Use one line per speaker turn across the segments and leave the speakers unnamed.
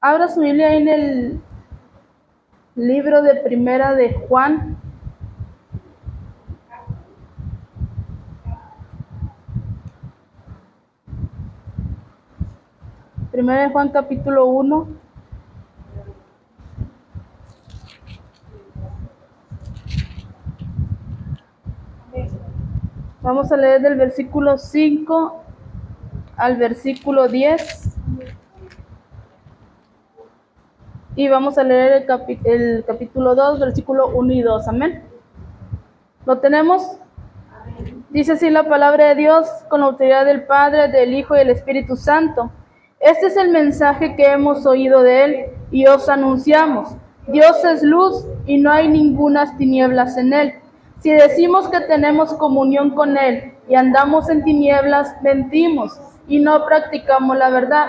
Abra su Biblia en el libro de Primera de Juan. Primera de Juan capítulo 1. Vamos a leer del versículo 5 al versículo 10. Y vamos a leer el capítulo 2, versículo 1 y 2. Amén. ¿Lo tenemos? Dice así la palabra de Dios, con la autoridad del Padre, del Hijo y del Espíritu Santo. Este es el mensaje que hemos oído de Él y os anunciamos. Dios es luz y no hay ningunas tinieblas en Él. Si decimos que tenemos comunión con Él y andamos en tinieblas, mentimos y no practicamos la verdad.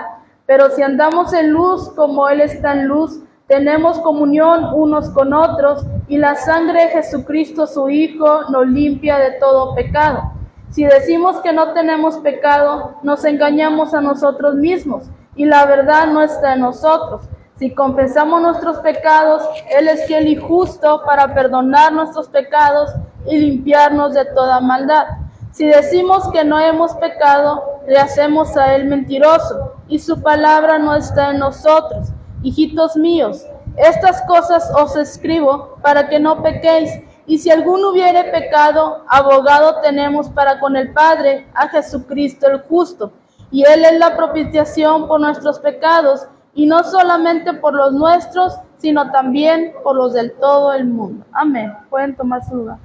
Pero si andamos en luz como Él está en luz, tenemos comunión unos con otros y la sangre de Jesucristo, su Hijo, nos limpia de todo pecado. Si decimos que no tenemos pecado, nos engañamos a nosotros mismos y la verdad no está en nosotros. Si confesamos nuestros pecados, Él es fiel y justo para perdonar nuestros pecados y limpiarnos de toda maldad. Si decimos que no hemos pecado, le hacemos a Él mentiroso y su palabra no está en nosotros. Hijitos míos, estas cosas os escribo para que no pequéis. Y si alguno hubiere pecado, abogado tenemos para con el Padre, a Jesucristo el justo. Y Él es la propiciación por nuestros pecados, y no solamente por los nuestros, sino también por los del todo el mundo. Amén. Pueden tomar su lugar.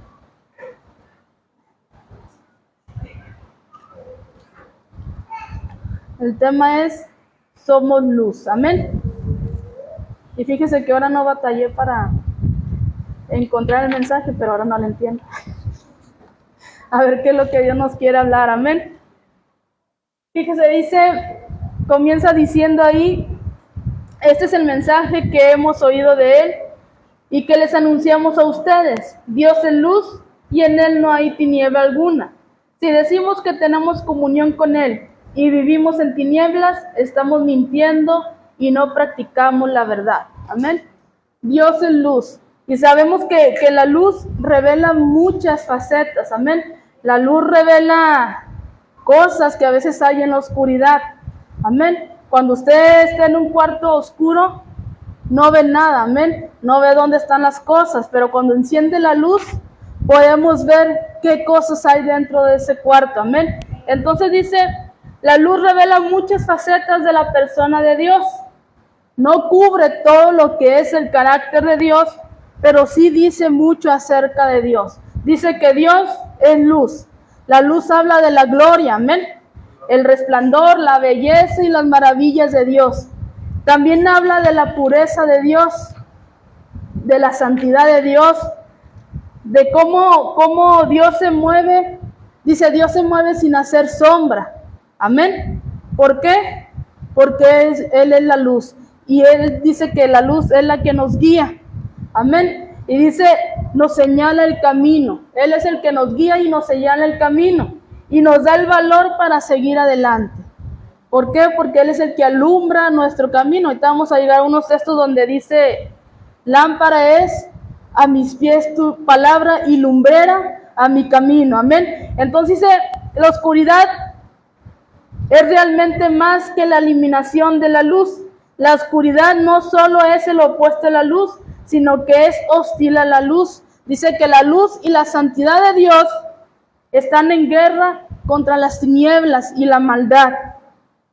El tema es, somos luz. Amén. Y fíjese que ahora no batallé para encontrar el mensaje, pero ahora no lo entiendo. A ver qué es lo que Dios nos quiere hablar. Amén. Fíjese, comienza diciendo ahí, este es el mensaje que hemos oído de Él y que les anunciamos a ustedes. Dios es luz y en Él no hay tiniebla alguna. Si decimos que tenemos comunión con Él y vivimos en tinieblas, estamos mintiendo y no practicamos la verdad. Amén. Dios es luz. Y sabemos que la luz revela muchas facetas. Amén. La luz revela cosas que a veces hay en la oscuridad. Amén. Cuando usted está en un cuarto oscuro, no ve nada. Amén. No ve dónde están las cosas. Pero cuando enciende la luz, podemos ver qué cosas hay dentro de ese cuarto. Amén. Entonces dice, la luz revela muchas facetas de la persona de Dios. No cubre todo lo que es el carácter de Dios, pero sí dice mucho acerca de Dios. Dice que Dios es luz. La luz habla de la gloria, amén. El resplandor, la belleza y las maravillas de Dios. También habla de la pureza de Dios, de la santidad de Dios, de cómo Dios se mueve. Dice, Dios se mueve sin hacer sombra. Amén. ¿Por qué? Porque Él es la luz. Y Él dice que la luz es la que nos guía. Amén. Y dice, nos señala el camino. Él es el que nos guía y nos señala el camino. Y nos da el valor para seguir adelante. ¿Por qué? Porque Él es el que alumbra nuestro camino. Ahorita vamos a llegar a unos textos donde dice, lámpara es a mis pies tu palabra y lumbrera a mi camino. Amén. Entonces dice, la oscuridad es realmente más que la eliminación de la luz. La oscuridad no solo es el opuesto a la luz, sino que es hostil a la luz. Dice que la luz y la santidad de Dios están en guerra contra las tinieblas y la maldad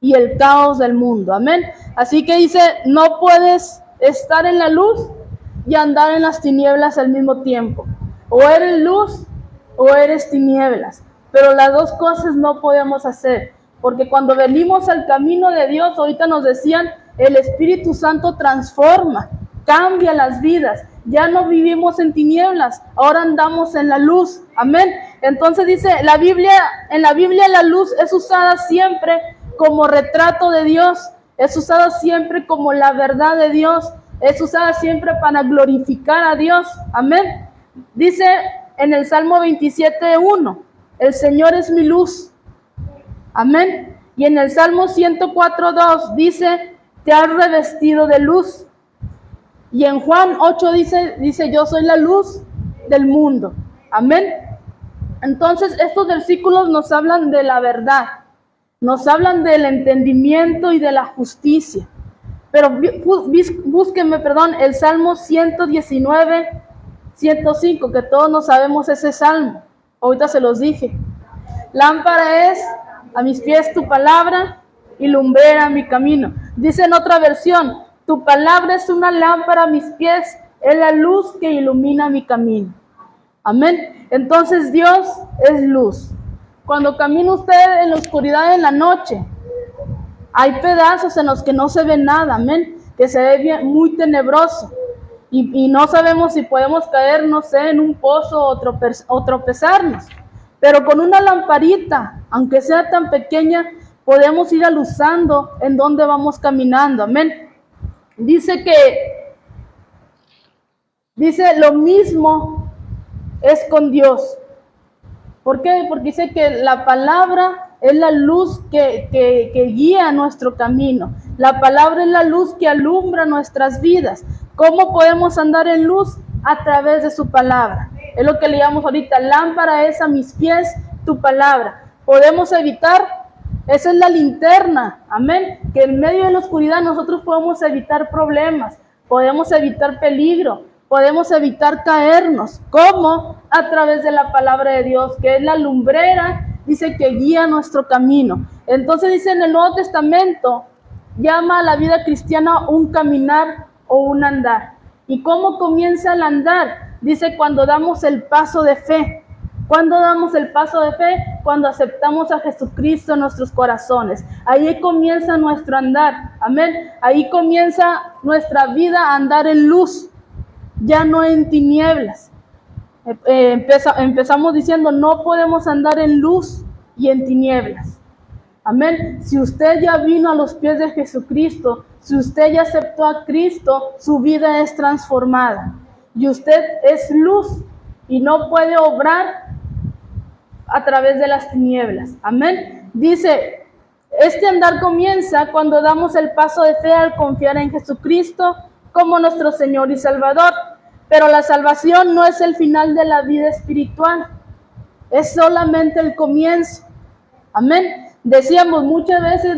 y el caos del mundo. Amén. Así que dice, no puedes estar en la luz y andar en las tinieblas al mismo tiempo. O eres luz o eres tinieblas. Pero las dos cosas no podemos hacer. Porque cuando venimos al camino de Dios, ahorita nos decían, el Espíritu Santo transforma, cambia las vidas. Ya no vivimos en tinieblas, ahora andamos en la luz. Amén. Entonces dice, en la Biblia la luz es usada siempre como retrato de Dios, es usada siempre como la verdad de Dios, es usada siempre para glorificar a Dios. Amén. Dice en el Salmo 27:1, el Señor es mi luz. Amén. Y en el Salmo 104:2 dice, te has revestido de luz. Y en Juan 8 dice, yo soy la luz del mundo. Amén. Entonces estos versículos nos hablan de la verdad, nos hablan del entendimiento y de la justicia. Pero búsquenme, el Salmo 119, 105, que todos nos sabemos ese salmo. Ahorita se los dije. Lámpara es a mis pies tu palabra y lumbrera mi camino. Dice en otra versión, tu palabra es una lámpara a mis pies, es la luz que ilumina mi camino. Amén. Entonces Dios es luz. Cuando camina usted en la oscuridad en la noche, hay pedazos en los que no se ve nada, amén, que se ve muy tenebroso. Y no sabemos si podemos caer, no sé, en un pozo o tropezarnos. Pero con una lamparita, aunque sea tan pequeña, podemos ir aluzando en donde vamos caminando, amén. Dice lo mismo es con Dios. ¿Por qué? Porque dice que la palabra es la luz que guía nuestro camino. La palabra es la luz que alumbra nuestras vidas. ¿Cómo podemos andar en luz? A través de su palabra. Es lo que leíamos ahorita. Lámpara es a mis pies tu palabra. Podemos evitar, esa es la linterna, amén, que en medio de la oscuridad nosotros podemos evitar problemas, podemos evitar peligro, podemos evitar caernos. ¿Cómo? A través de la palabra de Dios, que es la lumbrera, dice que guía nuestro camino. Entonces dice en el Nuevo Testamento, llama a la vida cristiana un caminar o un andar. ¿Y cómo comienza el andar? Dice cuando damos el paso de fe. ¿Cuándo damos el paso de fe? Cuando aceptamos a Jesucristo en nuestros corazones. Ahí comienza nuestro andar. Amén. Ahí comienza nuestra vida a andar en luz, ya no en tinieblas. Empezamos diciendo, no podemos andar en luz y en tinieblas. Amén. Si usted ya vino a los pies de Jesucristo, si usted ya aceptó a Cristo, su vida es transformada. Y usted es luz y no puede obrar a través de las tinieblas. Amén. Dice, este andar comienza cuando damos el paso de fe al confiar en Jesucristo como nuestro Señor y Salvador. Pero la salvación no es el final de la vida espiritual, es solamente el comienzo. Amén. Decíamos, muchas veces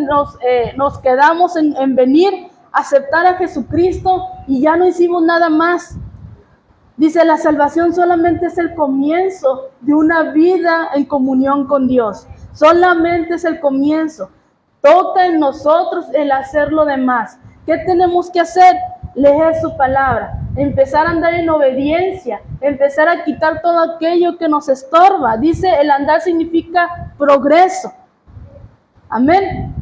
nos quedamos en venir a aceptar a Jesucristo y ya no hicimos nada más. Dice, la salvación solamente es el comienzo de una vida en comunión con Dios. Solamente es el comienzo. Toca en nosotros el hacer lo demás. ¿Qué tenemos que hacer? Leer su palabra, empezar a andar en obediencia, empezar a quitar todo aquello que nos estorba. Dice, el andar significa progreso. Amén.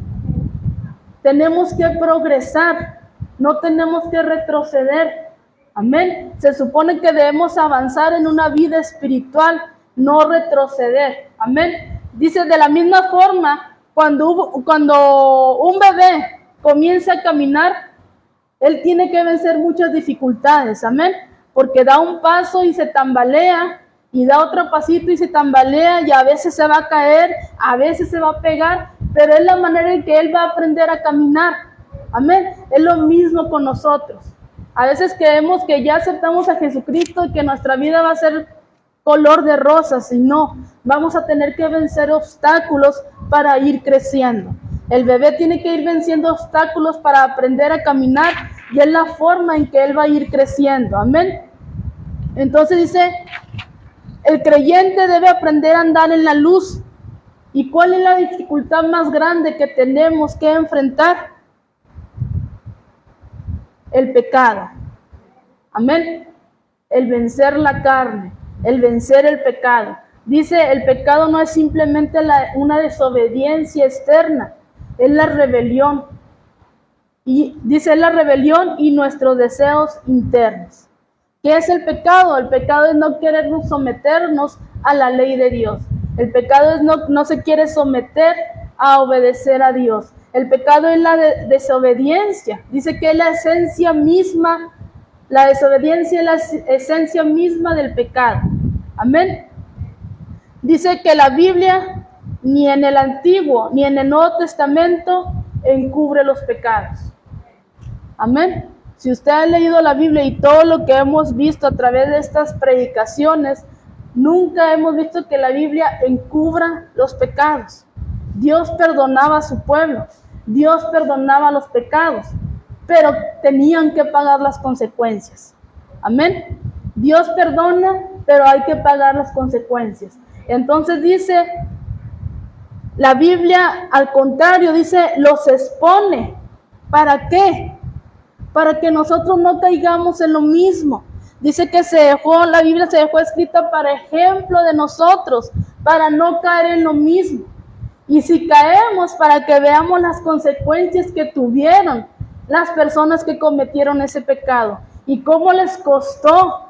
Tenemos que progresar, no tenemos que retroceder. Amén. Se supone que debemos avanzar en una vida espiritual, no retroceder. Amén. Dice, de la misma forma, cuando un bebé comienza a caminar, él tiene que vencer muchas dificultades. Amén. Porque da un paso y se tambalea, y da otro pasito y se tambalea, y a veces se va a caer, a veces se va a pegar, pero es la manera en que él va a aprender a caminar. Amén. Es lo mismo con nosotros. A veces creemos que ya aceptamos a Jesucristo y que nuestra vida va a ser color de rosas, y no, vamos a tener que vencer obstáculos para ir creciendo. El bebé tiene que ir venciendo obstáculos para aprender a caminar, y es la forma en que él va a ir creciendo. Amén. Entonces dice, el creyente debe aprender a andar en la luz. ¿Y cuál es la dificultad más grande que tenemos que enfrentar? El pecado. Amén. El vencer la carne, el vencer el pecado. Dice, el pecado no es simplemente una desobediencia externa, es la rebelión. Y dice, es la rebelión y nuestros deseos internos. ¿Qué es el pecado? El pecado es no querernos someternos a la ley de Dios. El pecado es no se quiere someter a obedecer a Dios. El pecado es la desobediencia. Dice que es la esencia misma, la desobediencia es la esencia misma del pecado. Amén. Dice que la Biblia, ni en el Antiguo ni en el Nuevo Testamento, encubre los pecados. Amén. Si usted ha leído la Biblia y todo lo que hemos visto a través de estas predicaciones, nunca hemos visto que la Biblia encubra los pecados. Dios perdonaba a su pueblo, Dios perdonaba los pecados, pero tenían que pagar las consecuencias. Amén. Dios perdona, pero hay que pagar las consecuencias. Entonces dice, la Biblia al contrario, dice, los expone. ¿Para qué? Para que nosotros no caigamos en lo mismo. Dice que la Biblia se dejó escrita para ejemplo de nosotros, para no caer en lo mismo. Y si caemos, para que veamos las consecuencias que tuvieron las personas que cometieron ese pecado y cómo les costó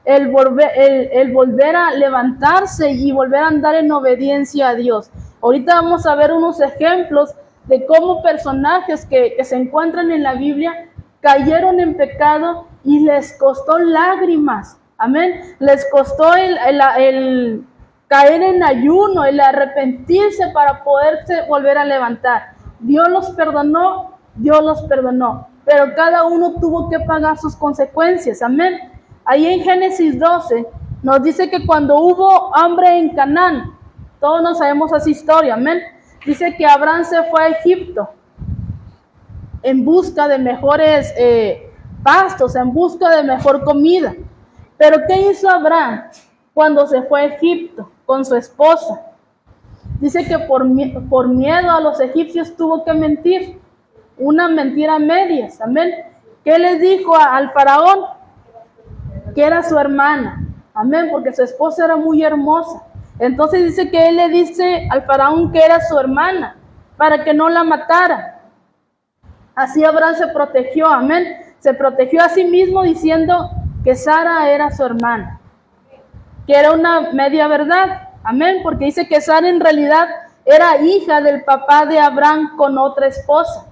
el volver a levantarse y volver a andar en obediencia a Dios. Ahorita vamos a ver unos ejemplos de cómo personajes que se encuentran en la Biblia cayeron en pecado y les costó lágrimas. Amén. Les costó el caer en ayuno, el arrepentirse para poderse volver a levantar. Dios los perdonó, pero cada uno tuvo que pagar sus consecuencias. Amén. Ahí en Génesis 12 nos dice que cuando hubo hambre en Canaán, todos nos sabemos esa historia, amén. Dice que Abraham se fue a Egipto en busca de mejores pastos, en busca de mejor comida. Pero ¿qué hizo Abraham cuando se fue a Egipto con su esposa? Dice que por miedo a los egipcios tuvo que mentir, una mentira a medias, amén. ¿Qué les dijo al faraón? Que era su hermana, amén, porque su esposa era muy hermosa. Entonces dice que él le dice al faraón que era su hermana, para que no la matara. Así Abraham se protegió, amén. Se protegió a sí mismo diciendo que Sara era su hermana, que era una media verdad, amén, porque dice que Sara en realidad era hija del papá de Abraham con otra esposa.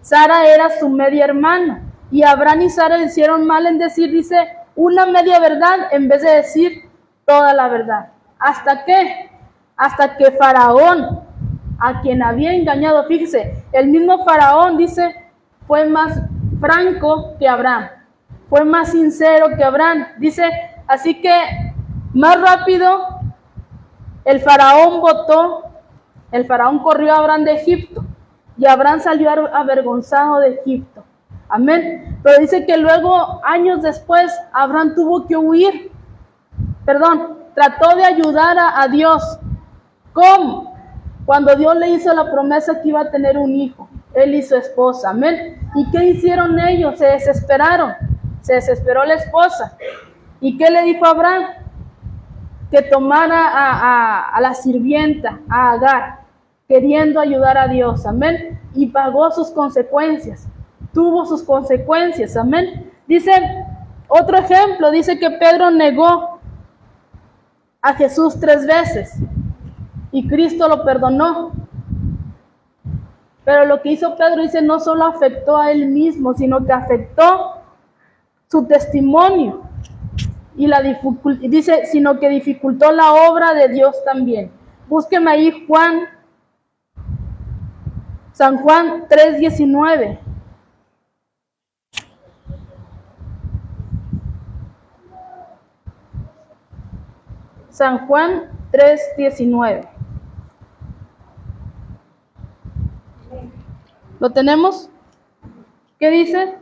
Sara era su media hermana, y Abraham y Sara hicieron mal en decir, dice, una media verdad en vez de decir toda la verdad. ¿Hasta qué? Hasta que Faraón, a quien había engañado, fíjese, el mismo Faraón dice, fue más franco que Abraham, fue más sincero que Abraham. Dice, así que más rápido el Faraón corrió a Abraham de Egipto, y Abraham salió avergonzado de Egipto. Amén. Pero dice que luego, años después, Abraham tuvo que huir. Trató de ayudar a Dios. ¿Cómo? Cuando Dios le hizo la promesa que iba a tener un hijo, él y su esposa. Amén. ¿Y qué hicieron ellos? Se desesperaron. Se desesperó la esposa. ¿Y qué le dijo a Abraham? Que tomara a la sirvienta, a Agar, queriendo ayudar a Dios. Amén. Y pagó sus consecuencias. Tuvo sus consecuencias, amén. Dice, otro ejemplo, dice que Pedro negó a Jesús 3 veces y Cristo lo perdonó. Pero lo que hizo Pedro, dice, no solo afectó a él mismo, sino que afectó su testimonio y dice, sino que dificultó la obra de Dios también. Búsqueme ahí San Juan 3:19. San Juan 3:19. ¿Lo tenemos? ¿Qué dice?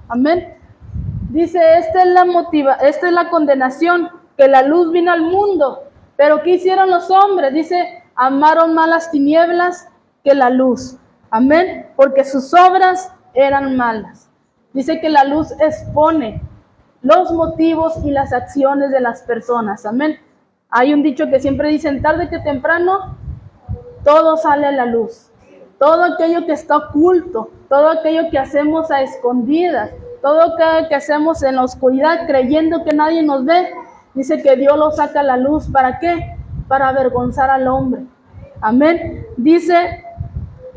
Amén. Dice, esta es la condenación, que la luz vino al mundo. Pero ¿qué hicieron los hombres? Dice, amaron más las tinieblas que la luz. Amén, porque sus obras eran malas. Dice que la luz expone los motivos y las acciones de las personas. Amén. Hay un dicho que siempre dicen, tarde que temprano, todo sale a la luz. Todo aquello que está oculto, todo aquello que hacemos a escondidas, todo aquello que hacemos en la oscuridad creyendo que nadie nos ve, dice que Dios lo saca a la luz. ¿Para qué? Para avergonzar al hombre. Amén. Dice,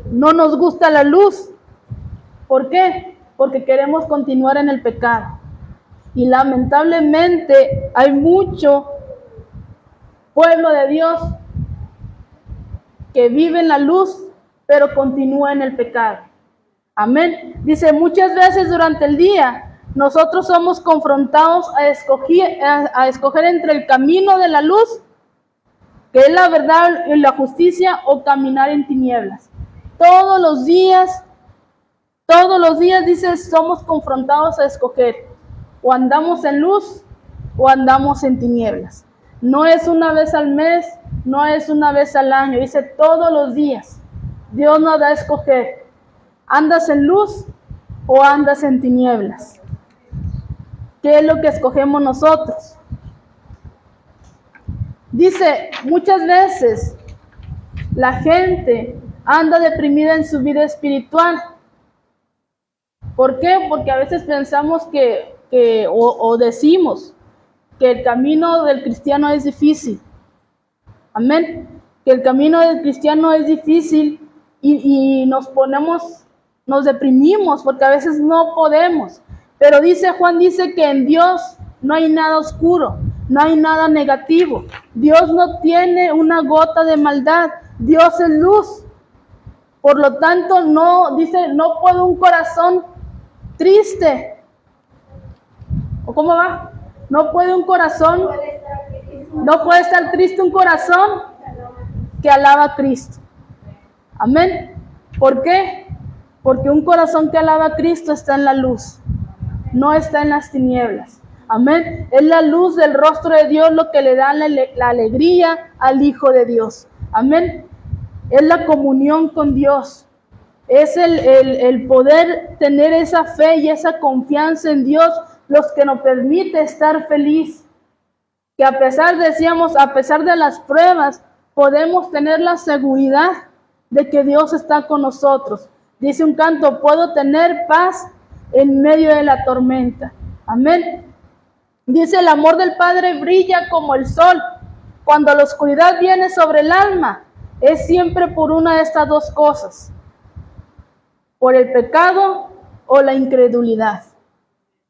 no nos gusta la luz. ¿Por qué? Porque queremos continuar en el pecado. Y lamentablemente hay mucho pueblo de Dios que vive en la luz, pero continúa en el pecado. Amén. Dice, muchas veces durante el día nosotros somos confrontados a escoger entre el camino de la luz, que es la verdad y la justicia, o caminar en tinieblas. Todos los días, dice, somos confrontados a escoger. O andamos en luz o andamos en tinieblas. No es una vez al mes, no es una vez al año, dice todos los días. Dios nos da a escoger. ¿Andas en luz o andas en tinieblas? ¿Qué es lo que escogemos nosotros? Dice, muchas veces la gente anda deprimida en su vida espiritual. ¿Por qué? Porque a veces pensamos o decimos que el camino del cristiano es difícil. Amén. Que el camino del cristiano es difícil y nos deprimimos porque a veces no podemos. Pero Juan dice que en Dios no hay nada oscuro, no hay nada negativo. Dios no tiene una gota de maldad. Dios es luz. Por lo tanto, no puede un corazón triste. ¿O cómo va? No puede estar triste un corazón que alaba a Cristo. Amén. ¿Por qué? Porque un corazón que alaba a Cristo está en la luz, no está en las tinieblas. Amén. Es la luz del rostro de Dios lo que le da la alegría al Hijo de Dios. Amén. Es la comunión con Dios. Es el poder tener esa fe y esa confianza en Dios los que nos permite estar feliz. Que a pesar de las pruebas, podemos tener la seguridad de que Dios está con nosotros. Dice un canto, puedo tener paz en medio de la tormenta. Amén. Dice, el amor del Padre brilla como el sol. Cuando la oscuridad viene sobre el alma, es siempre por una de estas dos cosas: por el pecado o la incredulidad.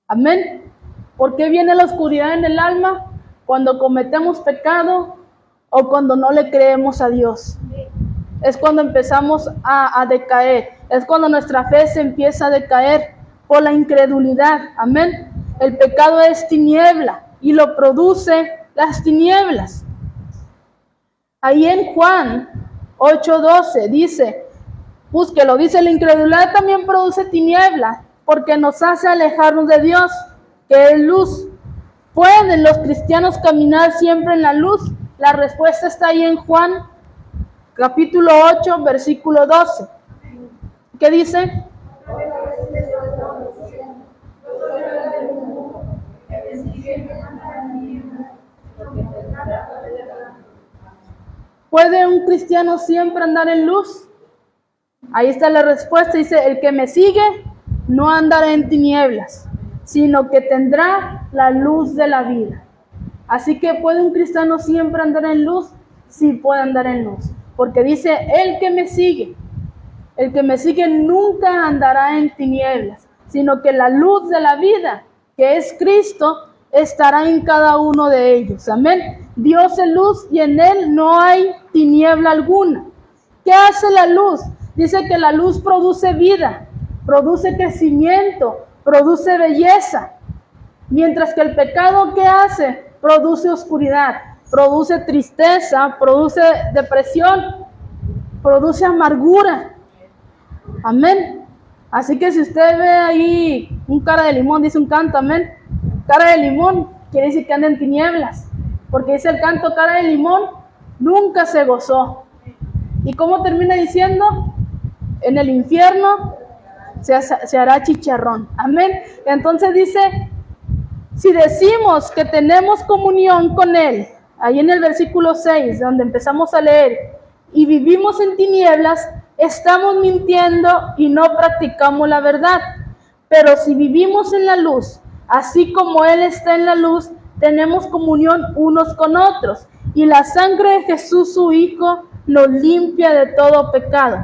Amén. ¿Por qué viene la oscuridad en el alma? Cuando cometemos pecado o cuando no le creemos a Dios. Es cuando empezamos a decaer. Es cuando nuestra fe se empieza a decaer por la incredulidad. Amén. El pecado es tiniebla y lo produce las tinieblas. Ahí en Juan 8:12 dice, búsquelo, dice, la incredulidad también produce tiniebla porque nos hace alejarnos de Dios, que es luz. ¿Pueden los cristianos caminar siempre en la luz? La respuesta está ahí en Juan capítulo 8, versículo 12. ¿Qué dice? ¿Puede un cristiano siempre andar en luz? Ahí está la respuesta. Dice, el que me sigue no andará en tinieblas, sino que tendrá la luz de la vida. Así que ¿puede un cristiano siempre andar en luz? Sí, puede andar en luz. Porque dice, el que me sigue nunca andará en tinieblas, sino que la luz de la vida, que es Cristo, estará en cada uno de ellos. Amén. Dios es luz y en Él no hay tiniebla alguna. ¿Qué hace la luz? Dice que la luz produce vida, produce crecimiento, produce belleza. Mientras que el pecado, ¿qué hace? Produce oscuridad, produce tristeza, produce depresión, produce amargura. Amén. Así que si usted ve ahí un cara de limón, dice un canto, amén. Cara de limón quiere decir que anda en tinieblas, porque dice el canto, cara de limón nunca se gozó. ¿Y cómo termina diciendo? En el infierno se hará chicharrón. Amén. Entonces dice, si decimos que tenemos comunión con Él, ahí en el versículo 6, donde empezamos a leer, y vivimos en tinieblas, estamos mintiendo y no practicamos la verdad. Pero si vivimos en la luz, así como Él está en la luz, tenemos comunión unos con otros. Y la sangre de Jesús, su Hijo, nos limpia de todo pecado.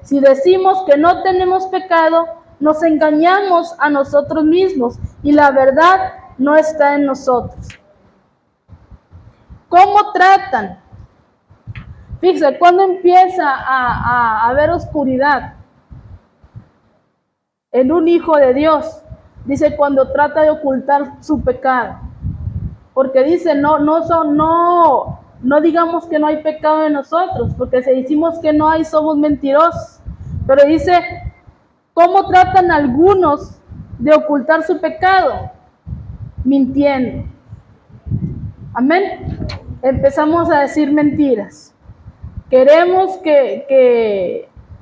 Si decimos que no tenemos pecado, nos engañamos a nosotros mismos y la verdad no está en nosotros. ¿Cómo tratan? Fíjese, cuando empieza a haber oscuridad en un hijo de Dios, dice cuando trata de ocultar su pecado. Porque dice, no digamos que no hay pecado en nosotros, porque si decimos que no hay, somos mentirosos. Pero dice, ¿cómo tratan algunos de ocultar su pecado? Mintiendo. Amén. Empezamos a decir mentiras.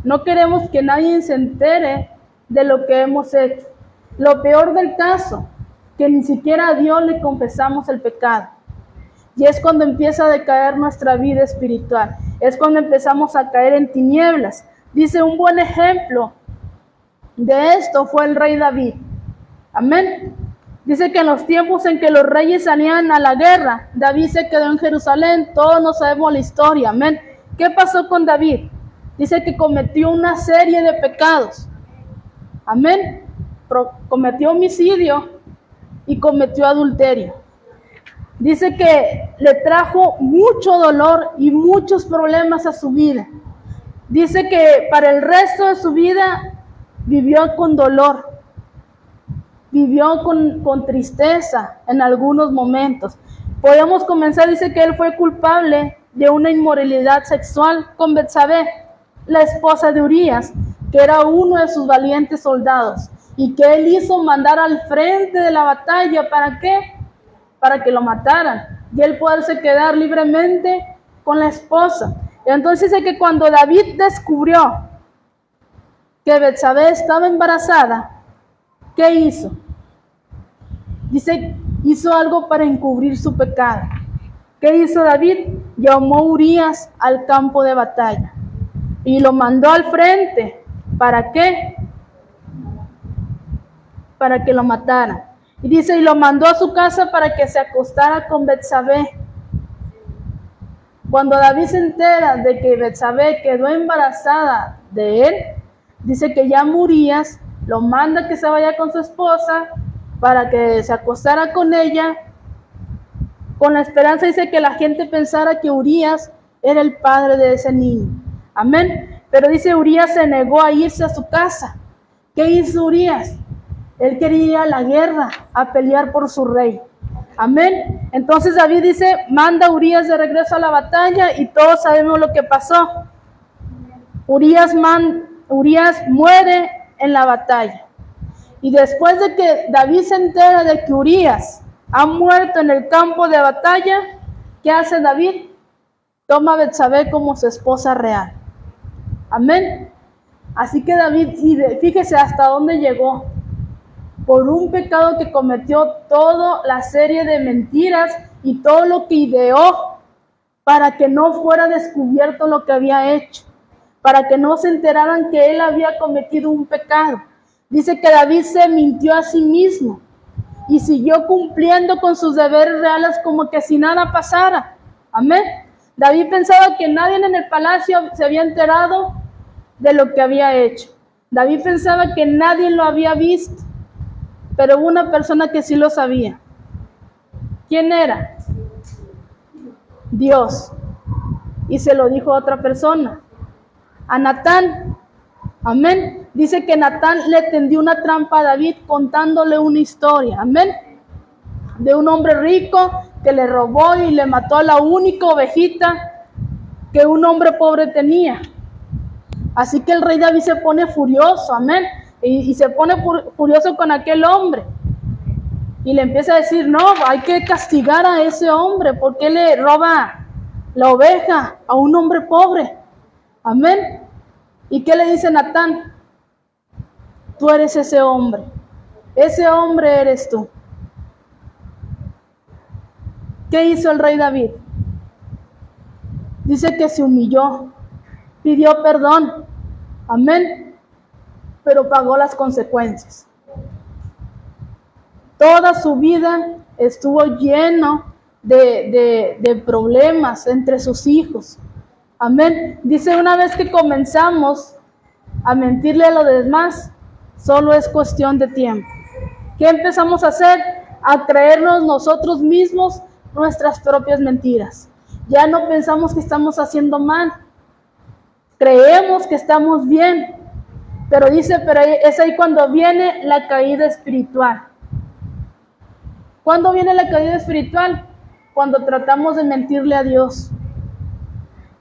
No queremos que nadie se entere de lo que hemos hecho. Lo peor del caso, que ni siquiera a Dios le confesamos el pecado. Y es cuando empieza a decaer nuestra vida espiritual. Es cuando empezamos a caer en tinieblas. Dice, un buen ejemplo de esto fue el rey David. Amén. Dice que en los tiempos en que los reyes salían a la guerra, David se quedó en Jerusalén. Todos no sabemos la historia. Amén. ¿Qué pasó con David? Dice que cometió una serie de pecados. Amén. Cometió homicidio y cometió adulterio. Dice que le trajo mucho dolor y muchos problemas a su vida. Dice que para el resto de su vida vivió con dolor, vivió con tristeza en algunos momentos. Podemos comenzar, dice que él fue culpable de una inmoralidad sexual con Betsabé, la esposa de Urías, que era uno de sus valientes soldados, y que él hizo mandar al frente de la batalla. ¿Para qué? Para que lo mataran, y él poderse quedar libremente con la esposa. Entonces dice que cuando David descubrió que Betsabé estaba embarazada, ¿qué hizo? Dice, hizo algo para encubrir su pecado. ¿Qué hizo David? Llamó a Urías al campo de batalla y lo mandó al frente. ¿Para qué? Para que lo mataran. Y dice, y lo mandó a su casa para que se acostara con Betsabé. Cuando David se entera de que Betsabé quedó embarazada de él, dice que ya Urías lo manda que se vaya con su esposa para que se acostara con ella, con la esperanza, dice, que la gente pensara que Urías era el padre de ese niño. Amén. Pero dice, Urías se negó a irse a su casa. ¿Qué hizo Urías? Él quería ir a la guerra, a pelear por su rey. Amén. Entonces David dice, manda a Urías de regreso a la batalla, y todos sabemos lo que pasó. Urías muere en la batalla. Y después de que David se entera de que Urías ha muerto en el campo de batalla, ¿qué hace David? Toma a Betsabé como su esposa real. Amén. Así que David, fíjese hasta dónde llegó. Por un pecado que cometió, toda la serie de mentiras y todo lo que ideó para que no fuera descubierto lo que había hecho, para que no se enteraran que él había cometido un pecado. Dice que David se mintió a sí mismo y siguió cumpliendo con sus deberes reales como que si nada pasara. Amén. David pensaba que nadie en el palacio se había enterado de lo que había hecho. David pensaba que nadie lo había visto, pero hubo una persona que sí lo sabía. ¿Quién era? Dios. Y se lo dijo a otra persona, a Natán. Amén. Dice que Natán le tendió una trampa a David contándole una historia. Amén. De un hombre rico que le robó y le mató a la única ovejita que un hombre pobre tenía. Así que el rey David se pone furioso. Amén. Y se pone furioso con aquel hombre. Y le empieza a decir, no, hay que castigar a ese hombre porque le roba la oveja a un hombre pobre. Amén. ¿Y qué le dice Natán? Tú eres ese hombre eres tú. ¿Qué hizo el rey David? Dice que se humilló, pidió perdón. Amén. Pero pagó las consecuencias. Toda su vida estuvo lleno de problemas entre sus hijos. Amén. Dice, una vez que comenzamos a mentirle a los demás, solo es cuestión de tiempo. ¿Qué empezamos a hacer? A creernos nosotros mismos nuestras propias mentiras. Ya no pensamos que estamos haciendo mal. Creemos que estamos bien. Pero dice, pero es ahí cuando viene la caída espiritual. ¿Cuándo viene la caída espiritual? Cuando tratamos de mentirle a Dios.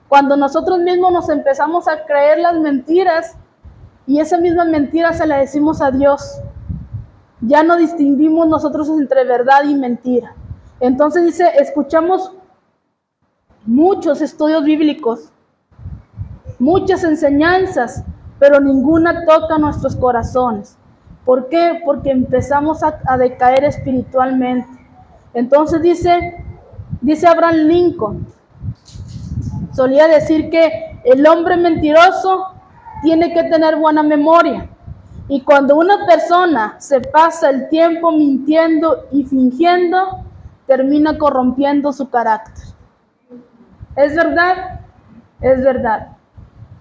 Cuando nosotros mismos nos empezamos a creer las mentiras y esa misma mentira se la decimos a Dios. Ya no distinguimos nosotros entre verdad y mentira. Entonces dice, escuchamos muchos estudios bíblicos, muchas enseñanzas, pero ninguna toca nuestros corazones. ¿Por qué? Porque empezamos a decaer espiritualmente. Entonces dice Abraham Lincoln, solía decir que el hombre mentiroso tiene que tener buena memoria. Y cuando una persona se pasa el tiempo mintiendo y fingiendo, termina corrompiendo su carácter. ¿Es verdad? Es verdad.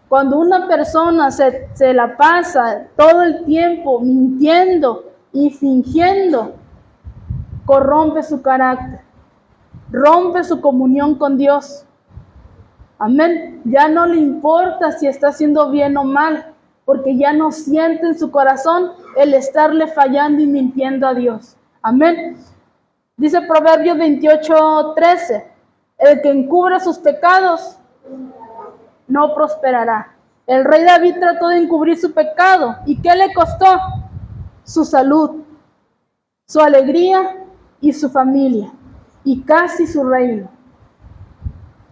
Cuando una persona se la pasa todo el tiempo mintiendo y fingiendo, corrompe su carácter, rompe su comunión con Dios. Amén. Ya no le importa si está haciendo bien o mal, porque ya no siente en su corazón el estarle fallando y mintiendo a Dios. Amén. Dice Proverbios 28:13, el que encubre sus pecados no prosperará. El rey David trató de encubrir su pecado. ¿Y qué le costó? Su salud, su alegría y su familia, y casi su reino.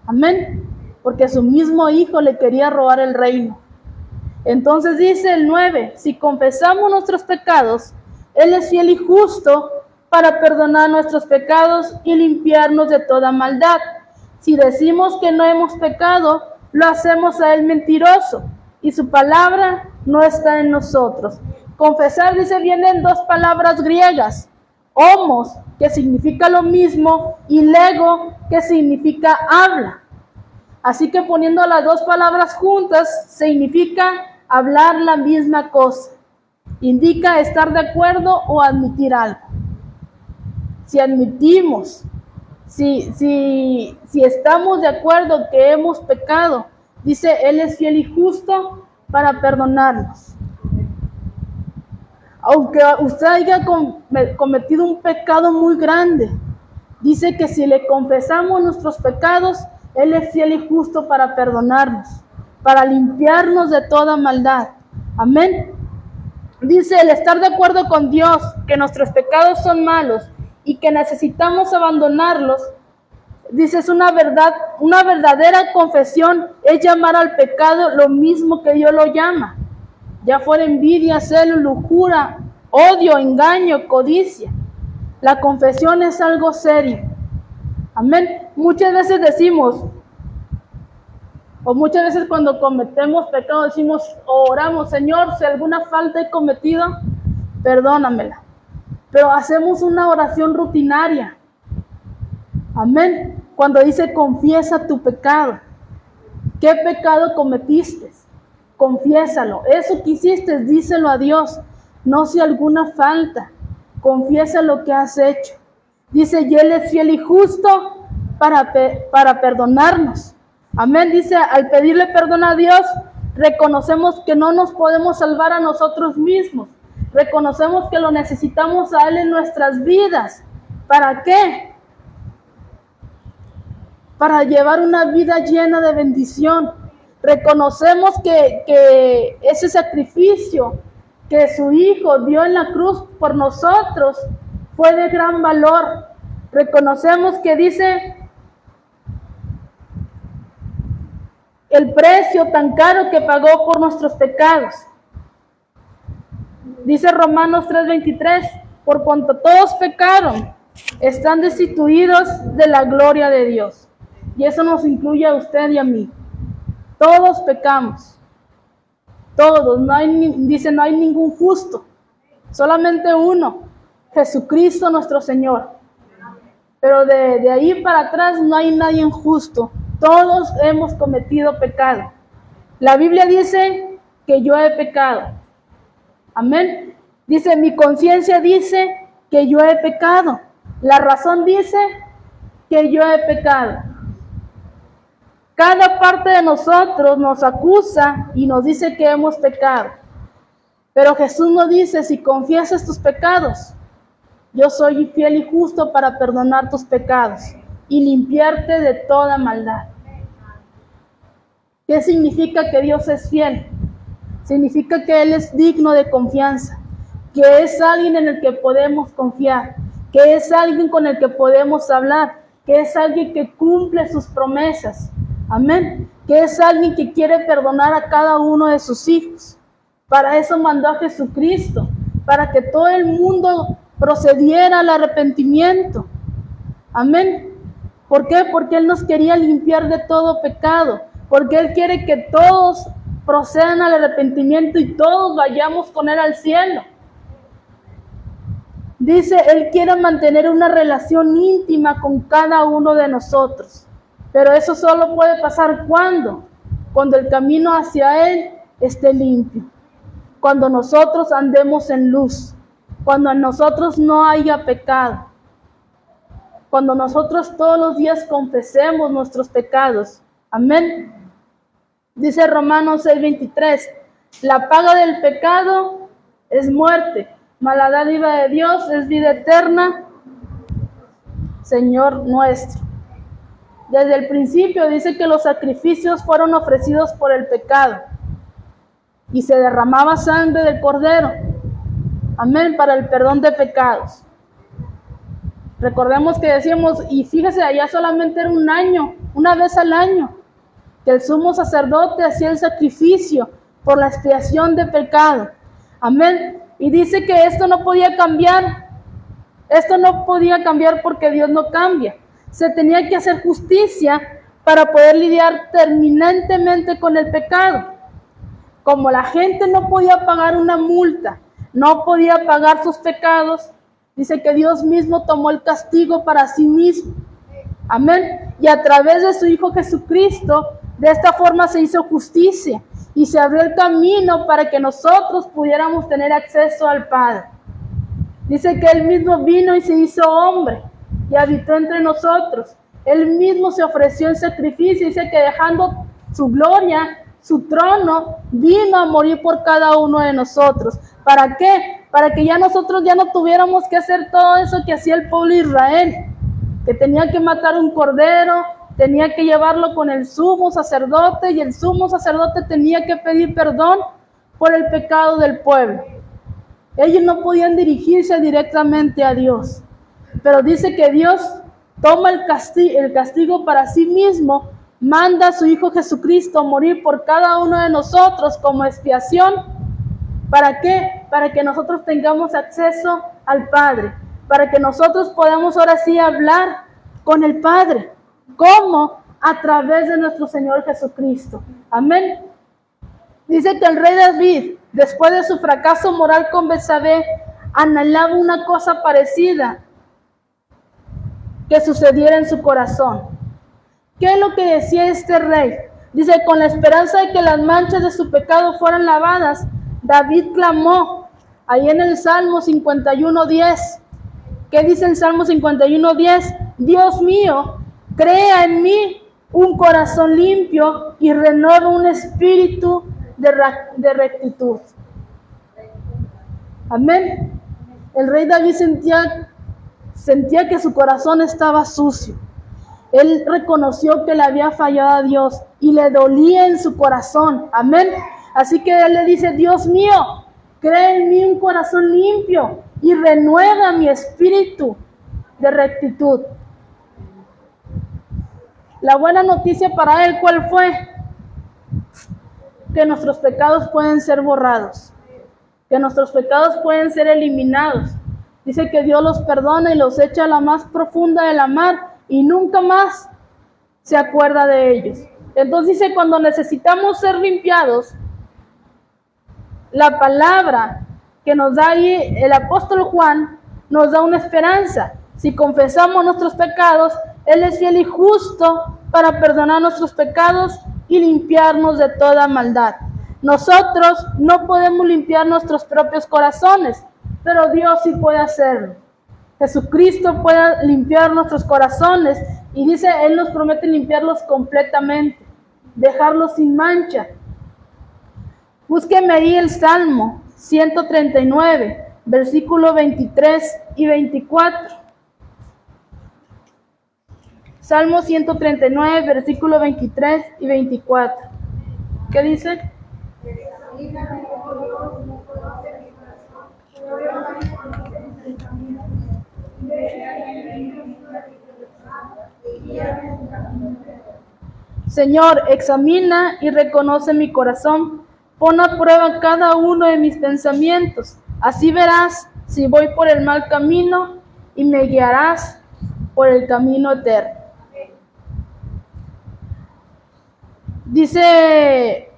Amén. Porque su mismo hijo le quería robar el reino. Entonces dice el 9, si confesamos nuestros pecados, Él es fiel y justo para perdonar nuestros pecados y limpiarnos de toda maldad. Si decimos que no hemos pecado, lo hacemos a Él mentiroso y su palabra no está en nosotros. Confesar, dice, vienen dos palabras griegas, homos, que significa lo mismo, y lego, que significa habla. Así que poniendo las dos palabras juntas, significa hablar la misma cosa. Indica estar de acuerdo o admitir algo. Si admitimos, si estamos de acuerdo que hemos pecado, dice, Él es fiel y justo para perdonarnos. Aunque usted haya cometido un pecado muy grande, dice que si le confesamos nuestros pecados, Él es fiel y justo para perdonarnos, para limpiarnos de toda maldad. Amén. Dice, el estar de acuerdo con Dios, que nuestros pecados son malos y que necesitamos abandonarlos, dice, es una verdadera confesión, es llamar al pecado lo mismo que Dios lo llama. Ya fuera envidia, celo, lujuria, odio, engaño, codicia. La confesión es algo serio. Amén. Muchas veces decimos, o muchas veces cuando cometemos pecado decimos, o oramos, Señor, si alguna falta he cometido, perdónamela. Pero hacemos una oración rutinaria. Amén. Cuando dice, confiesa tu pecado. ¿Qué pecado cometiste? Confiésalo. Eso que hiciste, díselo a Dios. No si alguna falta. Confiesa lo que has hecho. Dice, y Él es fiel y justo para perdonarnos. Amén. Dice, al pedirle perdón a Dios, reconocemos que no nos podemos salvar a nosotros mismos. Reconocemos que lo necesitamos a Él en nuestras vidas. ¿Para qué? Para llevar una vida llena de bendición. Reconocemos que ese sacrificio que su Hijo dio en la cruz por nosotros fue de gran valor. Reconocemos que dice el precio tan caro que pagó por nuestros pecados. Dice Romanos 3:23, por cuanto todos pecaron, están destituidos de la gloria de Dios. Y eso nos incluye a usted y a mí. Todos pecamos. Todos. No hay ningún justo. Solamente uno. Jesucristo nuestro Señor. Pero de ahí para atrás no hay nadie justo. Todos hemos cometido pecado. La Biblia dice que yo he pecado. Amén. Dice, mi conciencia dice que yo he pecado. La razón dice que yo he pecado. Cada parte de nosotros nos acusa y nos dice que hemos pecado. Pero Jesús nos dice, si confiesas tus pecados, yo soy fiel y justo para perdonar tus pecados y limpiarte de toda maldad. ¿Qué significa que Dios es fiel? Significa que Él es digno de confianza, que es alguien en el que podemos confiar, que es alguien con el que podemos hablar, que es alguien que cumple sus promesas. Amén. Que es alguien que quiere perdonar a cada uno de sus hijos. Para eso mandó a Jesucristo, para que todo el mundo procediera al arrepentimiento. Amén. ¿Por qué? Porque Él nos quería limpiar de todo pecado, porque Él quiere que todos procedan al arrepentimiento y todos vayamos con Él al cielo. Dice, Él quiere mantener una relación íntima con cada uno de nosotros. Pero eso solo puede pasar cuando el camino hacia Él esté limpio, cuando nosotros andemos en luz, cuando en nosotros no haya pecado, cuando nosotros todos los días confesemos nuestros pecados. Amén. Dice Romanos 6:23, la paga del pecado es muerte, mas la dádiva de Dios es vida eterna, Señor nuestro. Desde el principio dice que los sacrificios fueron ofrecidos por el pecado y se derramaba sangre del cordero, amén, para el perdón de pecados. Recordemos que decíamos, y fíjese, allá solamente era un año, una vez al año, que el sumo sacerdote hacía el sacrificio por la expiación de pecado. Amén. Y dice que esto no podía cambiar. Esto no podía cambiar porque Dios no cambia. Se tenía que hacer justicia para poder lidiar terminantemente con el pecado. Como la gente no podía pagar una multa, no podía pagar sus pecados, dice que Dios mismo tomó el castigo para sí mismo. Amén. Y a través de su Hijo Jesucristo, de esta forma se hizo justicia y se abrió el camino para que nosotros pudiéramos tener acceso al Padre. Dice que Él mismo vino y se hizo hombre y habitó entre nosotros. Él mismo se ofreció en sacrificio, dice que dejando su gloria, su trono, vino a morir por cada uno de nosotros. ¿Para qué? Para que ya nosotros ya no tuviéramos que hacer todo eso que hacía el pueblo de Israel, que tenía que matar un cordero, tenía que llevarlo con el sumo sacerdote y el sumo sacerdote tenía que pedir perdón por el pecado del pueblo. Ellos no podían dirigirse directamente a Dios, pero dice que Dios toma el castigo para sí mismo, manda a su Hijo Jesucristo a morir por cada uno de nosotros como expiación. ¿Para qué? Para que nosotros tengamos acceso al Padre, para que nosotros podamos ahora sí hablar con el Padre. ¿Cómo? A través de nuestro Señor Jesucristo. Amén. Dice que el rey David, después de su fracaso moral con Betsabé, anhelaba una cosa parecida que sucediera en su corazón. ¿Qué es lo que decía este rey? Dice, con la esperanza de que las manchas de su pecado fueran lavadas, David clamó, ahí en el Salmo 51:10. ¿Qué dice el Salmo 51:10? Dios mío, crea en mí un corazón limpio y renueva un espíritu de rectitud. Amén. El rey David sentía que su corazón estaba sucio. Él reconoció que le había fallado a Dios y le dolía en su corazón. Amén. Así que él le dice, Dios mío, crea en mí un corazón limpio y renueva mi espíritu de rectitud. La buena noticia para él, ¿cuál fue? Que nuestros pecados pueden ser borrados, que nuestros pecados pueden ser eliminados. Dice que Dios los perdona y los echa a la más profunda de la mar y nunca más se acuerda de ellos. Entonces dice, cuando necesitamos ser limpiados, la palabra que nos da ahí el apóstol Juan nos da una esperanza. Si confesamos nuestros pecados, Él es fiel y justo para perdonar nuestros pecados y limpiarnos de toda maldad. Nosotros no podemos limpiar nuestros propios corazones, pero Dios sí puede hacerlo. Jesucristo pueda limpiar nuestros corazones. Y dice, Él nos promete limpiarlos completamente, dejarlos sin mancha. Búsqueme ahí el Salmo 139, versículo 23 y 24. Salmo 139, versículo 23 y 24. ¿Qué dice? Señor, examina y reconoce mi corazón. Pon a prueba cada uno de mis pensamientos. Así verás si voy por el mal camino y me guiarás por el camino eterno. Dice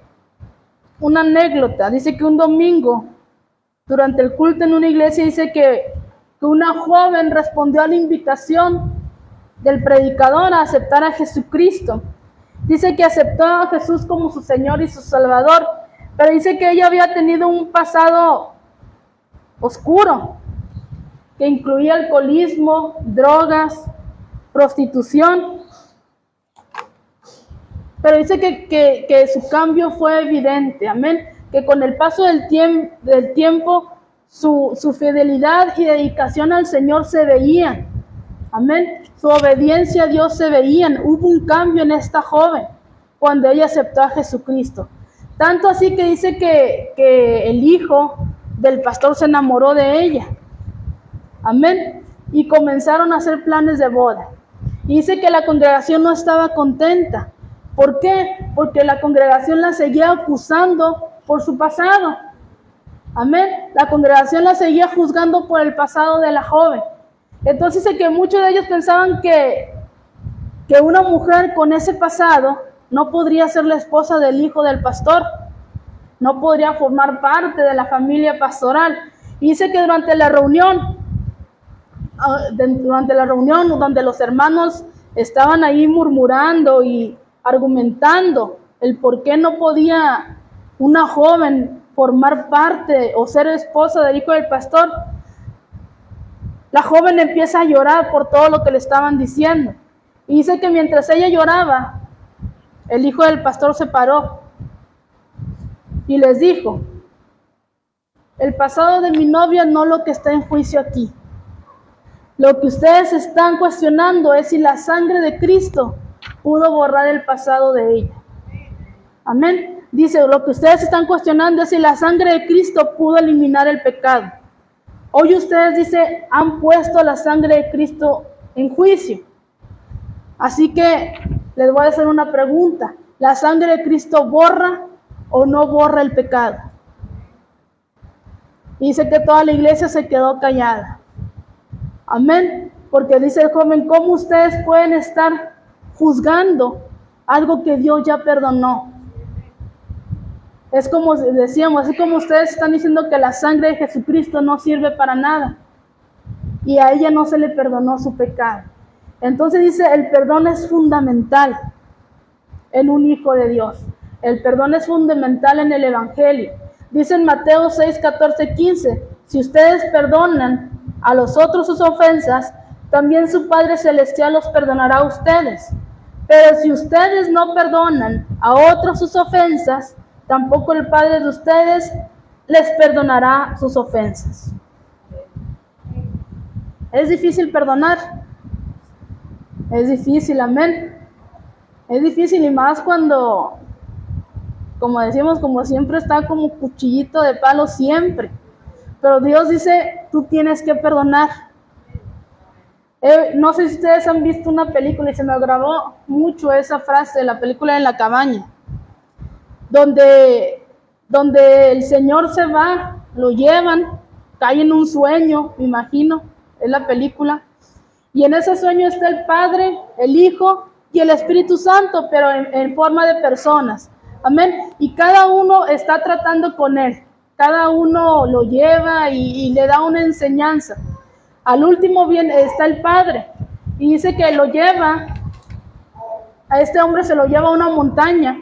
una anécdota, dice que un domingo, durante el culto en una iglesia, dice que una joven respondió a la invitación del predicador a aceptar a Jesucristo. Dice que aceptó a Jesús como su Señor y su Salvador, pero dice que ella había tenido un pasado oscuro, que incluía alcoholismo, drogas, prostitución. Pero dice que su cambio fue evidente, amén. Que con el paso del tiempo su fidelidad y dedicación al Señor se veían, amén. Su obediencia a Dios se veían. Hubo un cambio en esta joven cuando ella aceptó a Jesucristo. Tanto así que dice que el hijo del pastor se enamoró de ella, amén. Y comenzaron a hacer planes de boda. Y dice que la congregación no estaba contenta. ¿Por qué? Porque la congregación la seguía acusando por su pasado. Amén. La congregación la seguía juzgando por el pasado de la joven. Entonces dice que muchos de ellos pensaban que una mujer con ese pasado no podría ser la esposa del hijo del pastor. No podría formar parte de la familia pastoral. Y dice que durante la reunión donde los hermanos estaban ahí murmurando y argumentando el por qué no podía una joven formar parte o ser esposa del hijo del pastor, la joven empieza a llorar por todo lo que le estaban diciendo. Y dice que mientras ella lloraba, el hijo del pastor se paró y les dijo: el pasado de mi novia no es lo que está en juicio aquí. Lo que ustedes están cuestionando es si la sangre de Cristo pudo borrar el pasado de ella. Amén. Dice, lo que ustedes están cuestionando es si la sangre de Cristo pudo eliminar el pecado. Hoy ustedes, dice, han puesto la sangre de Cristo en juicio. Así que les voy a hacer una pregunta. ¿La sangre de Cristo borra o no borra el pecado? Y dice que toda la iglesia se quedó callada. Amén. Porque dice el joven, ¿cómo ustedes pueden estar juzgando algo que Dios ya perdonó? Es como decíamos, así como ustedes están diciendo que la sangre de Jesucristo no sirve para nada y a ella no se le perdonó su pecado. Entonces dice, el perdón es fundamental en un hijo de Dios. El perdón es fundamental en el Evangelio. Dice en Mateo 6, 14, 15, si ustedes perdonan a los otros sus ofensas, también su Padre Celestial los perdonará a ustedes. Pero si ustedes no perdonan a otros sus ofensas, tampoco el Padre de ustedes les perdonará sus ofensas. Es difícil perdonar. Es difícil, amén. Es difícil y más cuando, como decimos, como siempre está como cuchillito de palo siempre. Pero Dios dice, tú tienes que perdonar. No sé si ustedes han visto una película y se me grabó mucho esa frase, la película de La Cabaña, donde el Señor se va, lo llevan, cae en un sueño, me imagino, es la película, y en ese sueño está el Padre, el Hijo y el Espíritu Santo, pero en forma de personas, amén, y cada uno está tratando con él, cada uno lo lleva y le da una enseñanza. Al último está el Padre, y dice que lo lleva, a este hombre se lo lleva a una montaña,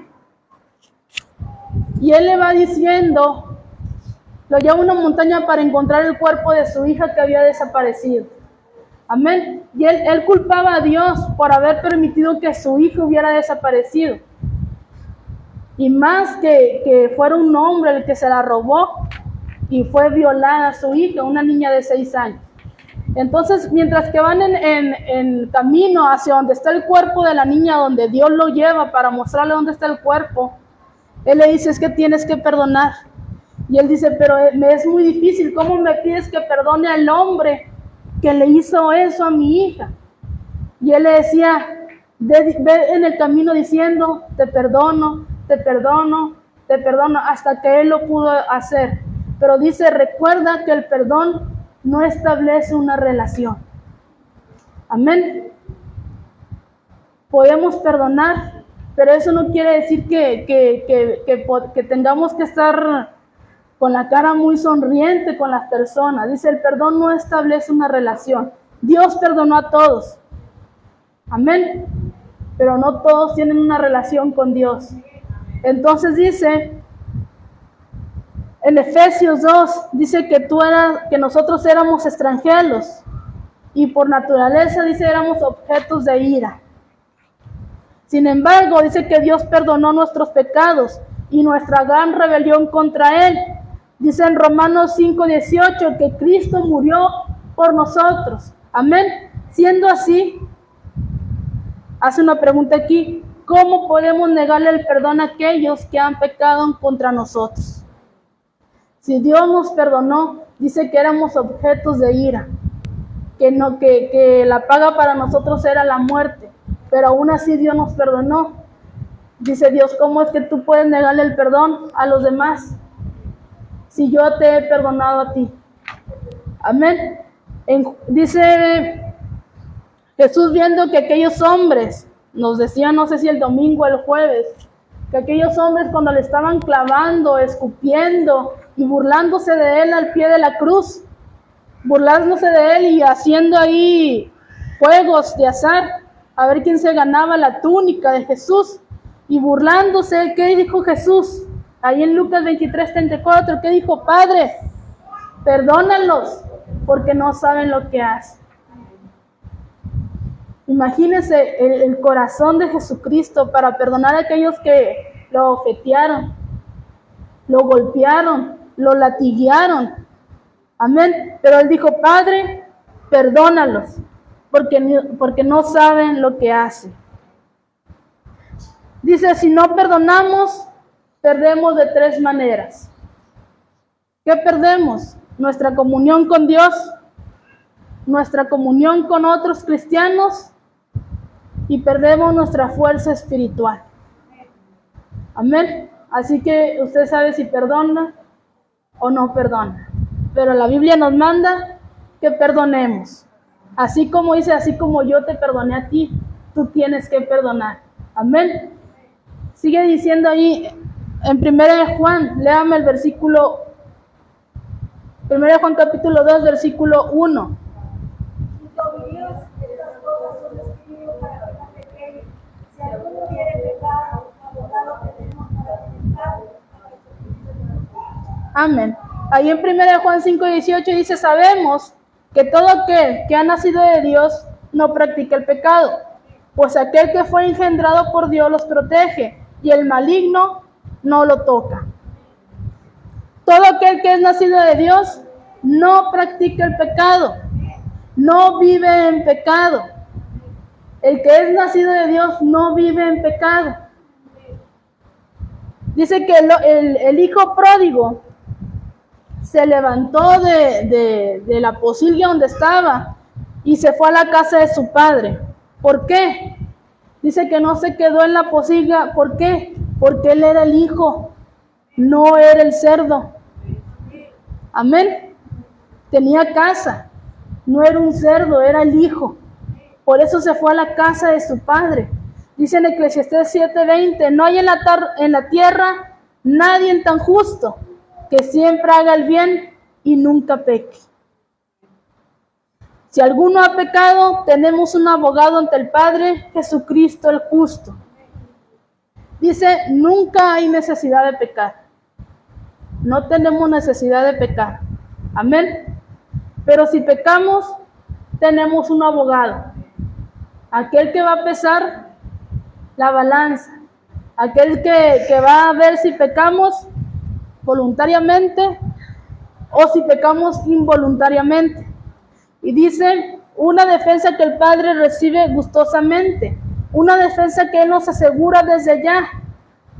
y él le va diciendo, lo lleva a una montaña para encontrar el cuerpo de su hija que había desaparecido. Amén. Y él culpaba a Dios por haber permitido que su hija hubiera desaparecido. Y más que fuera un hombre el que se la robó y fue violada a su hija, una niña de 6 años. Entonces, mientras que van en camino hacia donde está el cuerpo de la niña, donde Dios lo lleva para mostrarle dónde está el cuerpo, él le dice, es que tienes que perdonar. Y él dice, pero me es muy difícil, ¿cómo me pides que perdone al hombre que le hizo eso a mi hija? Y él le decía, ve en el camino diciendo, te perdono, te perdono, te perdono, hasta que él lo pudo hacer. Pero dice, recuerda que el perdón no establece una relación. Amén. Podemos perdonar, pero eso no quiere decir que tengamos que estar con la cara muy sonriente con las personas. Dice, el perdón no establece una relación. Dios perdonó a todos. Amén. Pero no todos tienen una relación con Dios. Entonces dice, en Efesios 2, dice que nosotros éramos extranjeros y por naturaleza, dice, éramos objetos de ira. Sin embargo, dice que Dios perdonó nuestros pecados y nuestra gran rebelión contra Él. Dice en Romanos 5:18 que Cristo murió por nosotros. Amén. Siendo así, hace una pregunta aquí, ¿cómo podemos negarle el perdón a aquellos que han pecado contra nosotros? Si Dios nos perdonó, dice que éramos objetos de ira, que la paga para nosotros era la muerte, pero aún así Dios nos perdonó. Dice Dios, ¿cómo es que tú puedes negarle el perdón a los demás si yo te he perdonado a ti? Amén. Dice Jesús, viendo que aquellos hombres, nos decía, no sé si el domingo o el jueves, que aquellos hombres cuando le estaban clavando, escupiendo y burlándose de él al pie de la cruz, burlándose de él y haciendo ahí juegos de azar, a ver quién se ganaba la túnica de Jesús, y burlándose, ¿qué dijo Jesús? Ahí en Lucas 23:34, ¿qué dijo? Padre, perdónalos, porque no saben lo que hacen. Imagínense el corazón de Jesucristo para perdonar a aquellos que lo ofetearon, lo golpearon, lo latiguearon. Amén. Pero él dijo, Padre, perdónalos, porque no saben lo que hacen. Dice, si no perdonamos, perdemos de 3 maneras. ¿Qué perdemos? Nuestra comunión con Dios, nuestra comunión con otros cristianos y perdemos nuestra fuerza espiritual. Amén. Así que usted sabe si perdona o no perdona. Pero la Biblia nos manda que perdonemos. Así como dice, así como yo te perdoné a ti, tú tienes que perdonar. Amén. Sigue diciendo ahí en 1 Juan, léame el versículo, 1 Juan capítulo 2, versículo 1. Amén. Ahí en 1 Juan 5:18 dice, sabemos que todo aquel que ha nacido de Dios no practica el pecado, pues aquel que fue engendrado por Dios los protege y el maligno no lo toca. Todo aquel que es nacido de Dios no practica el pecado, no vive en pecado. El que es nacido de Dios no vive en pecado. Dice que el hijo pródigo se levantó de la pocilga donde estaba y se fue a la casa de su padre. ¿Por qué? Dice que no se quedó en la pocilga. ¿Por qué? Porque él era el hijo, no era el cerdo. Amén. Tenía casa, no era un cerdo, era el hijo. Por eso se fue a la casa de su padre. Dice en Eclesiastés 7:20, no hay en la tierra nadie tan justo que siempre haga el bien y nunca peque. Si alguno ha pecado, tenemos un abogado ante el Padre, Jesucristo el justo. Dice, nunca hay necesidad de pecar. No tenemos necesidad de pecar. Amén. Pero si pecamos, tenemos un abogado, aquel que va a pesar la balanza, aquel que va a ver si pecamos voluntariamente o si pecamos involuntariamente. Y dice, una defensa que el Padre recibe gustosamente, una defensa que Él nos asegura desde ya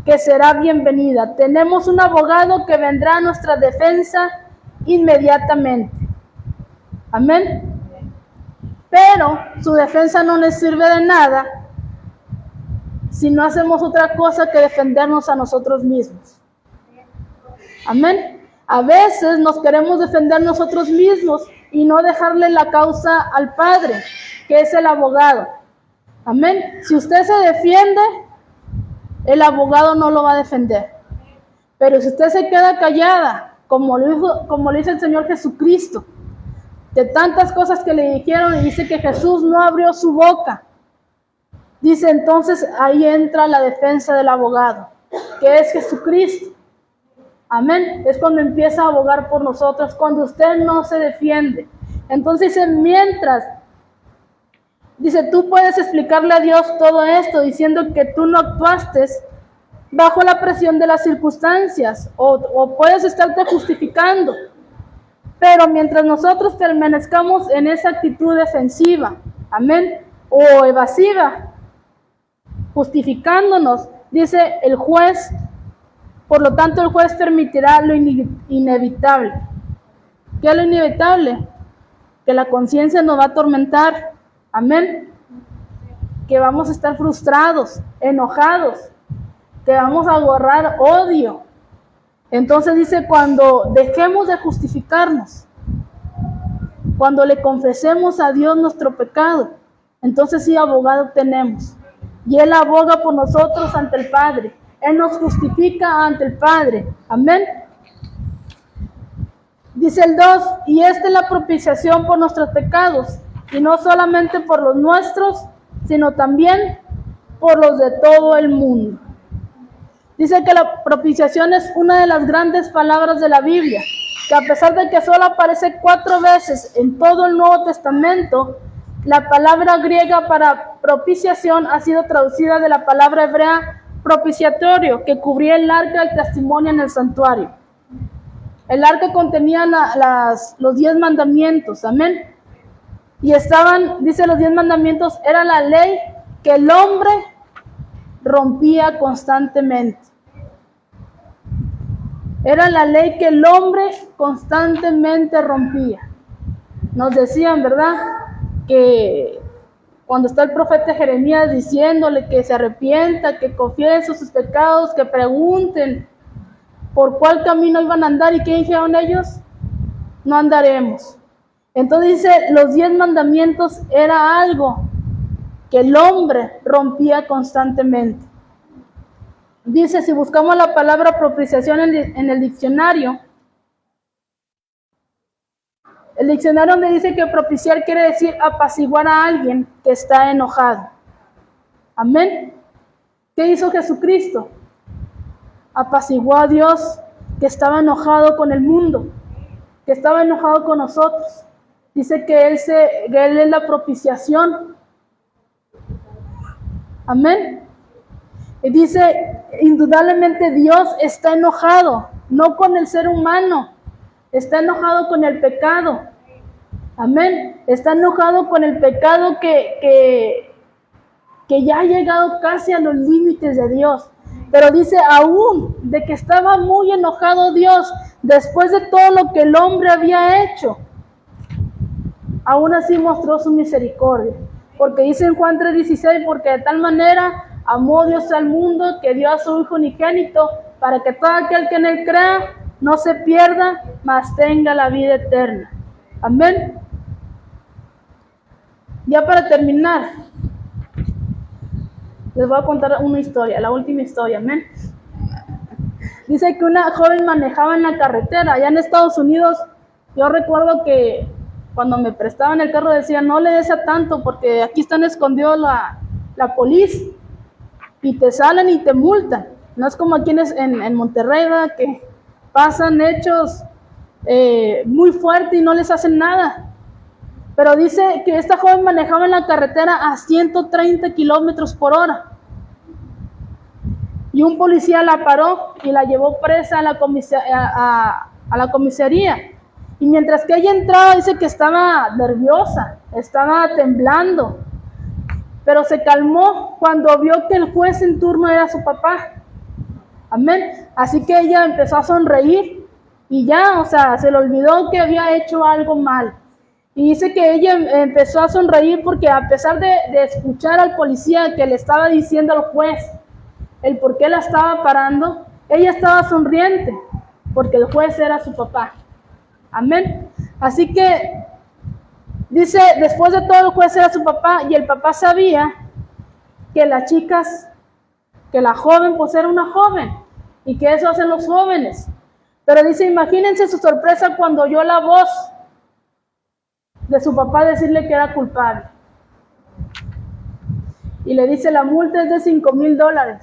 que será bienvenida. Tenemos un abogado que vendrá a nuestra defensa inmediatamente. Amén. Pero su defensa no les sirve de nada si no hacemos otra cosa que defendernos a nosotros mismos. Amén. A veces nos queremos defender nosotros mismos y no dejarle la causa al Padre, que es el abogado. Amén. Si usted se defiende, el abogado no lo va a defender. Pero si usted se queda callada, como lo hizo el Señor Jesucristo, de tantas cosas que le dijeron, y dice que Jesús no abrió su boca, dice entonces ahí entra la defensa del abogado, que es Jesucristo. Amén. Es cuando empieza a abogar por nosotros, cuando usted no se defiende. Entonces dice, mientras, dice, tú puedes explicarle a Dios todo esto diciendo que tú no actuaste bajo la presión de las circunstancias o puedes estarte justificando. Pero mientras nosotros permanezcamos en esa actitud defensiva, amén, o evasiva, justificándonos, dice el juez, por lo tanto el juez permitirá lo inevitable. ¿Qué es lo inevitable? Que la conciencia nos va a atormentar, amén, que vamos a estar frustrados, enojados, que vamos a agarrar odio. Entonces dice, cuando dejemos de justificarnos, cuando le confesemos a Dios nuestro pecado, entonces sí, abogado tenemos. Y Él aboga por nosotros ante el Padre. Él nos justifica ante el Padre. Amén. Dice el 2, y esta es la propiciación por nuestros pecados, y no solamente por los nuestros, sino también por los de todo el mundo. Dice que la propiciación es una de las grandes palabras de la Biblia, que a pesar de que solo aparece 4 veces en todo el Nuevo Testamento, la palabra griega para propiciación ha sido traducida de la palabra hebrea propiciatorio, que cubría el arca del testimonio en el santuario. El arca contenía los 10 mandamientos, amén. Y dice los 10 mandamientos, era la ley que el hombre rompía constantemente. Era la ley que el hombre constantemente rompía. Nos decían, ¿verdad?, que cuando está el profeta Jeremías diciéndole que se arrepienta, que confiese sus pecados, que pregunten por cuál camino iban a andar, y ¿qué dijeron ellos? No andaremos. Entonces dice, los 10 mandamientos era algo que el hombre rompía constantemente. Dice, si buscamos la palabra propiciación en el diccionario me dice que propiciar quiere decir apaciguar a alguien que está enojado. Amén. ¿Qué hizo Jesucristo? Apaciguó a Dios, que estaba enojado con el mundo, que estaba enojado con nosotros. Dice que Él es la propiciación. Amén. Y dice, indudablemente Dios está enojado, no con el ser humano, está enojado con el pecado. Amén. Está enojado con el pecado que ya ha llegado casi a los límites de Dios. Pero dice, aún de que estaba muy enojado Dios, después de todo lo que el hombre había hecho, aún así mostró su misericordia. Porque dice en Juan 3:16, porque de tal manera amó Dios al mundo que dio a su Hijo unigénito, para que todo aquel que en Él crea no se pierda, mas tenga la vida eterna. Amén. Ya para terminar, les voy a contar una historia, la última historia, amén. Dice que una joven manejaba en la carretera, allá en Estados Unidos. Yo recuerdo que cuando me prestaban el carro decían, no le des a tanto, porque aquí están escondidos la policía, y te salen y te multan. No es como aquí en Monterrey, ¿verdad?, que pasan hechos muy fuertes y no les hacen nada. Pero dice que esta joven manejaba en la carretera a 130 kilómetros por hora. Y un policía la paró y la llevó presa a la comisaría. Y mientras que ella entraba, dice que estaba nerviosa, estaba temblando. Pero se calmó cuando vio que el juez en turno era su papá. Amén. Así que ella empezó a sonreír y ya, se le olvidó que había hecho algo mal. Y dice que ella empezó a sonreír porque a pesar de escuchar al policía que le estaba diciendo al juez el por qué la estaba parando, ella estaba sonriente porque el juez era su papá. Amén. Así que dice, después de todo el juez era su papá y el papá sabía que las chicas, que la joven pues era una joven y que eso hacen los jóvenes. Pero dice, imagínense su sorpresa cuando oyó la voz de su papá decirle que era culpable. Y le dice, la multa es de $5,000.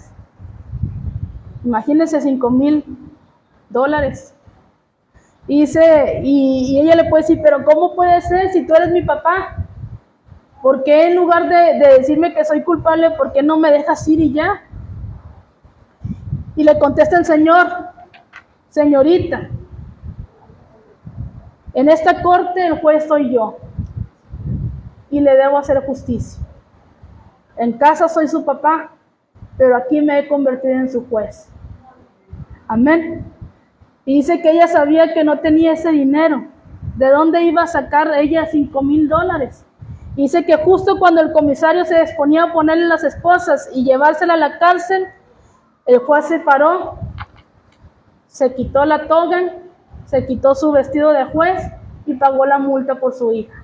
Imagínense $5,000. Y dice, y ella le puede decir, pero ¿cómo puede ser si tú eres mi papá? ¿Por qué en lugar de decirme que soy culpable, por qué no me dejas ir y ya? Y le contesta el Señor, señorita, en esta corte el juez soy yo y le debo hacer justicia. En casa soy su papá, pero aquí me he convertido en su juez. Amén. Y dice que ella sabía que no tenía ese dinero. ¿De dónde iba a sacar ella $5,000? Y dice que justo cuando el comisario se disponía a ponerle las esposas y llevársela a la cárcel, el juez se paró, se quitó la toga, se quitó su vestido de juez y pagó la multa por su hija.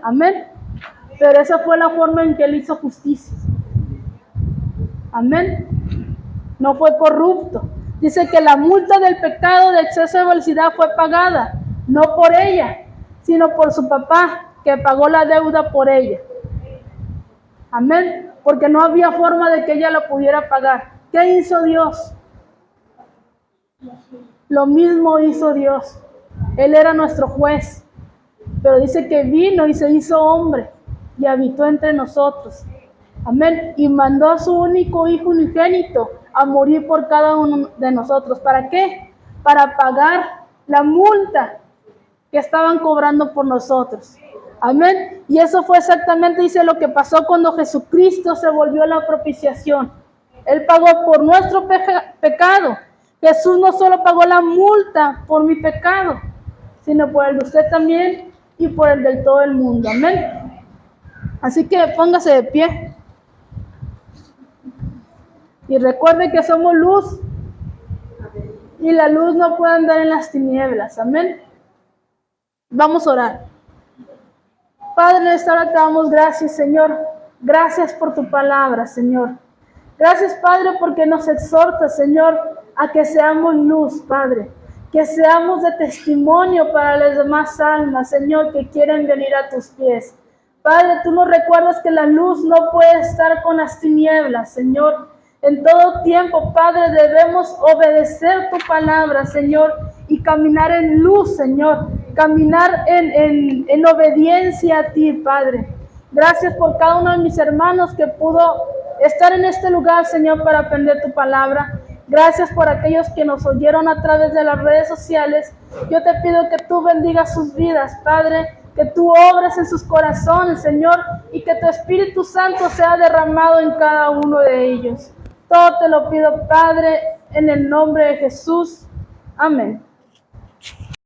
Amén. Pero esa fue la forma en que él hizo justicia. Amén. No fue corrupto. Dice que la multa del pecado de exceso de velocidad fue pagada, no por ella, sino por su papá, que pagó la deuda por ella. Amén. Porque no había forma de que ella lo pudiera pagar. ¿Qué hizo Dios? Lo mismo hizo Dios. Él era nuestro juez. Pero dice que vino y se hizo hombre y habitó entre nosotros. Amén. Y mandó a su único hijo unigénito a morir por cada uno de nosotros. ¿Para qué? Para pagar la multa que estaban cobrando por nosotros. Amén. Y eso fue exactamente, dice, lo que pasó cuando Jesucristo se volvió la propiciación. Él pagó por nuestro pecado. Jesús no solo pagó la multa por mi pecado, sino por el de usted también y por el de todo el mundo. Amén. Así que póngase de pie. Y recuerde que somos luz. Y la luz no puede andar en las tinieblas. Amén. Vamos a orar. Padre, en esta hora te damos gracias, Señor. Gracias por tu palabra, Señor. Gracias, Padre, porque nos exhortas, Señor, a que seamos luz, Padre. Que seamos de testimonio para las demás almas, Señor, que quieren venir a tus pies. Padre, tú nos recuerdas que la luz no puede estar con las tinieblas, Señor. En todo tiempo, Padre, debemos obedecer tu palabra, Señor, y caminar en luz, Señor. Caminar en obediencia a ti, Padre. Gracias por cada uno de mis hermanos que pudo estar en este lugar, Señor, para aprender tu palabra. Gracias por aquellos que nos oyeron a través de las redes sociales. Yo te pido que tú bendigas sus vidas, Padre, que tú obres en sus corazones, Señor, y que tu Espíritu Santo sea derramado en cada uno de ellos. Todo te lo pido, Padre, en el nombre de Jesús. Amén.